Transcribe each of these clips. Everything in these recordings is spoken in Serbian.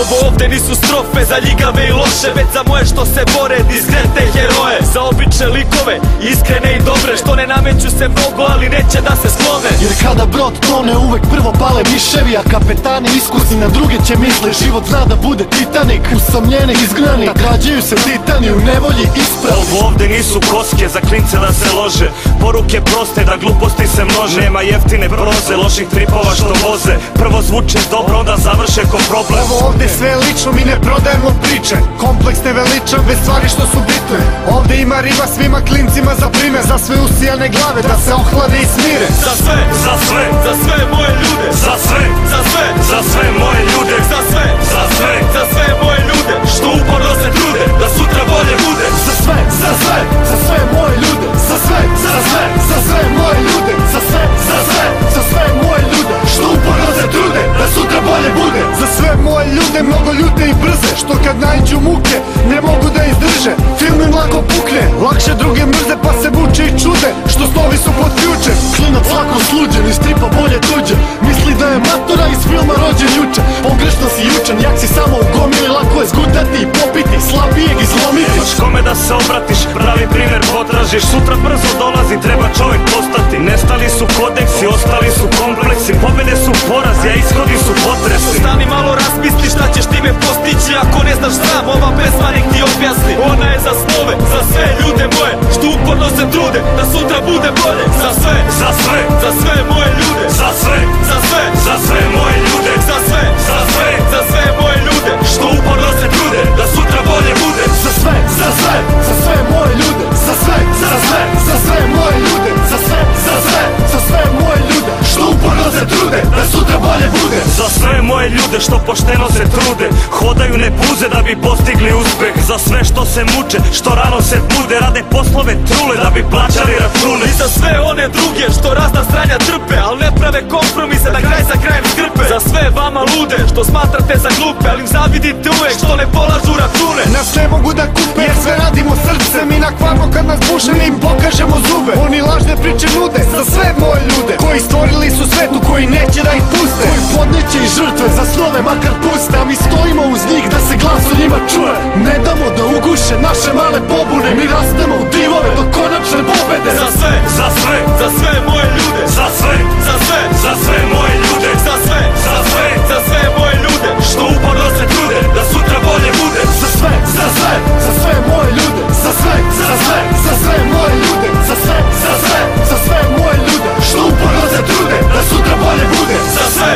Ovo ovde nisu strofe za ljigave i loše, već za moje što se bore, diskrete heroje. Za obične likove, iskrene i dobre, što ne nameću se mnogo, ali neće da se sklone. Jer kada brod tone uvek prvo pale miševi, a kapetani iskusni na druge će misle. Život zna da bude Titanik, usamljeni izgnani, rađaju se titani u nevolji ispravi. Ovo ovde nisu koske za klince da se lože, poruke proste da gluposti se množe. Nema jeftine proze, loših tripova što voze, prvo zvuče dobro, onda završe ko problem. Ovo ovde sve je lično, mi ne prodajemo priče, kompleksne veličan bez stvari što su bitne. Ovde ima riba svima klincima za primer, za sve usijane glave da se ohlade i smire. Za sve, za sve, za sve moje ljude, za sve, za sve, za sve moje ljude, za sve, za sve, za sve moje ljude, što uporno se trude da sutra bolje bude. Za sve, za sve, za sve moje ljude, za sve, za sve, za sve moje ljude, za sve, za sve, za sve moje ljude, što uporno se trude da sutra bolje bude. Za sve moje ljude, mnogo ljute i brze, što kad naiđu muke ne mogu da izdrže. Film im lako pukne, lakše druge mrze pa se vuče i čude, što snovi su pod ključem. Klinac lako sluđen, iz stripa bolje tuđe, misli da je matora iz filma rođen juče. Pogrešno si jučen, jak si samo u gomili, lako je zgutati i popiti, slabijeg izlomiti. Nemaš kome da se obratiš, pravi primer potražiš, sutra brzo dolazi, treba čovjek postati. Nestali su kodeksi, ostali su kompleksi, pobede su porazi, a ishodi su potresi. Stani malo razmisli šta ćeš time postići, ako ne znaš sam, ova pesma nek ti objasni. Ona je za snove, za sve ljude moje, što uporno se trude da sutra bude bolje. Za sve, za sve, za sve moje ljude, za sve, za sve, za sve moje ljude, za sve, za sve, za sve moje ljude, što uporno se trude da sutra bolje bude. Za sve, za sve, za sve moje ljude, za sve, za sve, za sve moje ljude, za sve, za sve, za sve moje ljude, što uporno se trude da sutra bolje bude. Za sve moje ljude što pošteno se trude, hodaju ne puze da bi postigli uspeh. Za sve što se muče, što rano se bude, rade poslove trule da bi plaćali račune. I za sve one druge što razna stranja trpe, al ne prave kompromise da kraj za krajem skrpe. Za sve vama lude što smatrate za glupe, ali im zavidite uvek što ne polažu račune. Na sve mogu da kupe, jer sve radimo srcem i na kvarno kad nas buše mi im pokažemo zube. Oni lažne priče nude za sve moje ljude, koji stvorili su svetu, koji neće da ih puste, koji podneće i žrtve za snove makar puste, a mi stojimo uz njih da se glas u njima čuje. Ne damo da uguše naše male pobune, mi rastemo u divove do konačne pobede. Za sve, za sve, za sve moje ljude, za sve, za sve, za sve moje ljude, za sve, za sve, za sve moje ljude, što uporno se trude da sutra bolje bude. Za sve, za sve, za sve moje ljude, za sve, za sve, za sve moje ljude, za sve, za sve, za sve moje ljude, što uporno se trude da sutra bolje bude. za sve,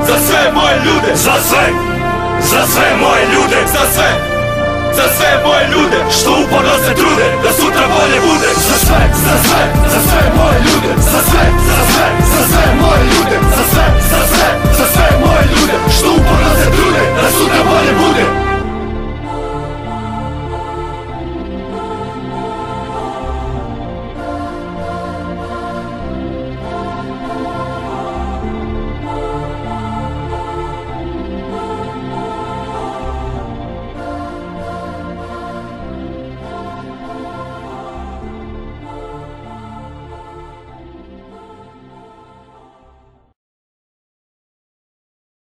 za sve moje ljude, Za sve, za sve moje ljude, za sve, za sve moje ljude, što uporno se trude da sutra bolje bude. Za sve, za sve, za sve moje ljude, za sve, za sve, za